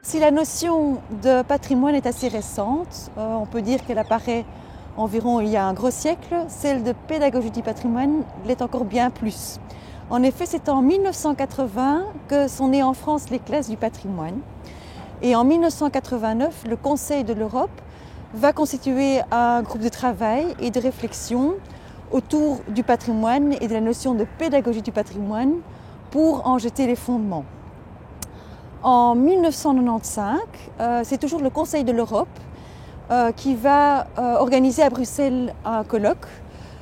Si la notion de patrimoine est assez récente, on peut dire qu'elle apparaît environ il y a un gros siècle, celle de pédagogie du patrimoine l'est encore bien plus. En effet, c'est en 1980 que sont nées en France les classes du patrimoine. Et en 1989, le Conseil de l'Europe va constituer un groupe de travail et de réflexion autour du patrimoine et de la notion de pédagogie du patrimoine pour en jeter les fondements. En 1995, c'est toujours le Conseil de l'Europe qui va organiser à Bruxelles un colloque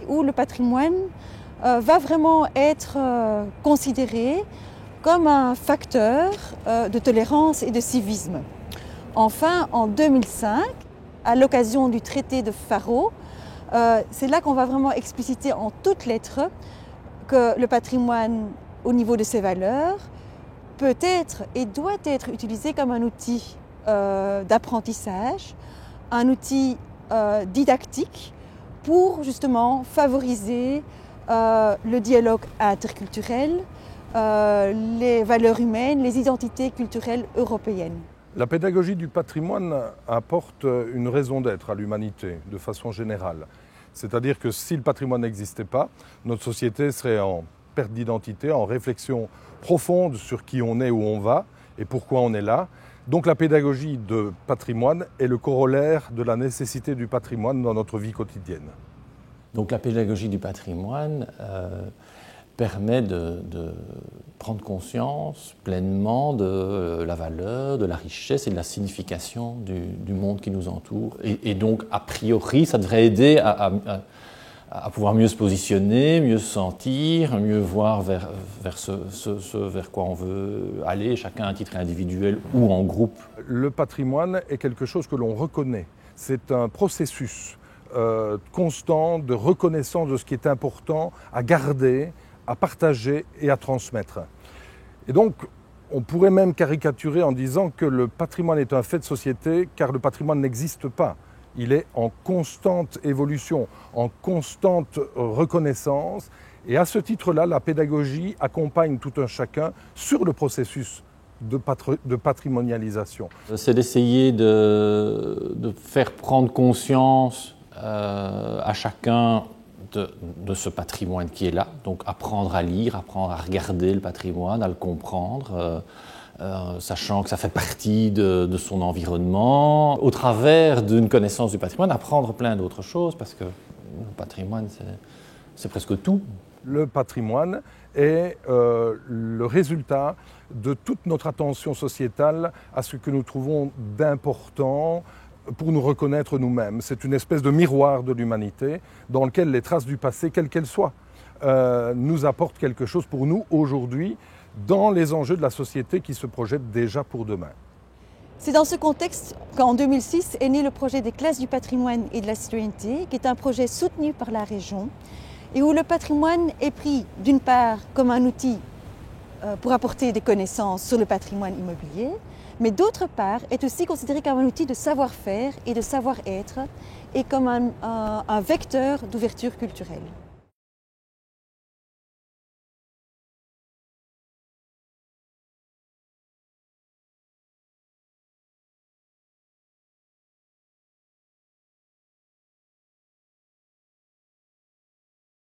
où le patrimoine va vraiment être considéré comme un facteur de tolérance et de civisme. Enfin, en 2005, à l'occasion du traité de Faro, c'est là qu'on va vraiment expliciter en toutes lettres que le patrimoine, au niveau de ses valeurs, peut être et doit être utilisé comme un outil d'apprentissage, un outil didactique pour justement favoriser le dialogue interculturel, les valeurs humaines, les identités culturelles européennes. La pédagogie du patrimoine apporte une raison d'être à l'humanité de façon générale. C'est-à-dire que si le patrimoine n'existait pas, notre société serait en perte d'identité, en réflexion profonde sur qui on est, où on va et pourquoi on est là. Donc la pédagogie de patrimoine est le corollaire de la nécessité du patrimoine dans notre vie quotidienne. Donc la pédagogie du patrimoine permet de prendre conscience pleinement de la valeur, de la richesse et de la signification du monde qui nous entoure. Et donc, a priori, ça devrait aider à pouvoir mieux se positionner, mieux se sentir, mieux voir vers quoi on veut aller, chacun à titre individuel ou en groupe. Le patrimoine est quelque chose que l'on reconnaît. C'est un processus constant de reconnaissance de ce qui est important à garder, à partager et à transmettre. Et donc, on pourrait même caricaturer en disant que le patrimoine est un fait de société, car le patrimoine n'existe pas. Il est en constante évolution, en constante reconnaissance. Et à ce titre-là, la pédagogie accompagne tout un chacun sur le processus de patrimonialisation. C'est d'essayer de faire prendre conscience à chacun de ce patrimoine qui est là, donc apprendre à lire, apprendre à regarder le patrimoine, à le comprendre, sachant que ça fait partie de son environnement, au travers d'une connaissance du patrimoine, apprendre plein d'autres choses, parce que le patrimoine, c'est presque tout. Le patrimoine est le résultat de toute notre attention sociétale à ce que nous trouvons d'important pour nous reconnaître nous-mêmes. C'est une espèce de miroir de l'humanité dans lequel les traces du passé, quelles qu'elles soient, nous apportent quelque chose pour nous aujourd'hui dans les enjeux de la société qui se projettent déjà pour demain. C'est dans ce contexte qu'en 2006 est né le projet des classes du patrimoine et de la citoyenneté, qui est un projet soutenu par la région et où le patrimoine est pris d'une part comme un outil pour apporter des connaissances sur le patrimoine immobilier, mais d'autre part est aussi considéré comme un outil de savoir-faire et de savoir-être et comme un vecteur d'ouverture culturelle.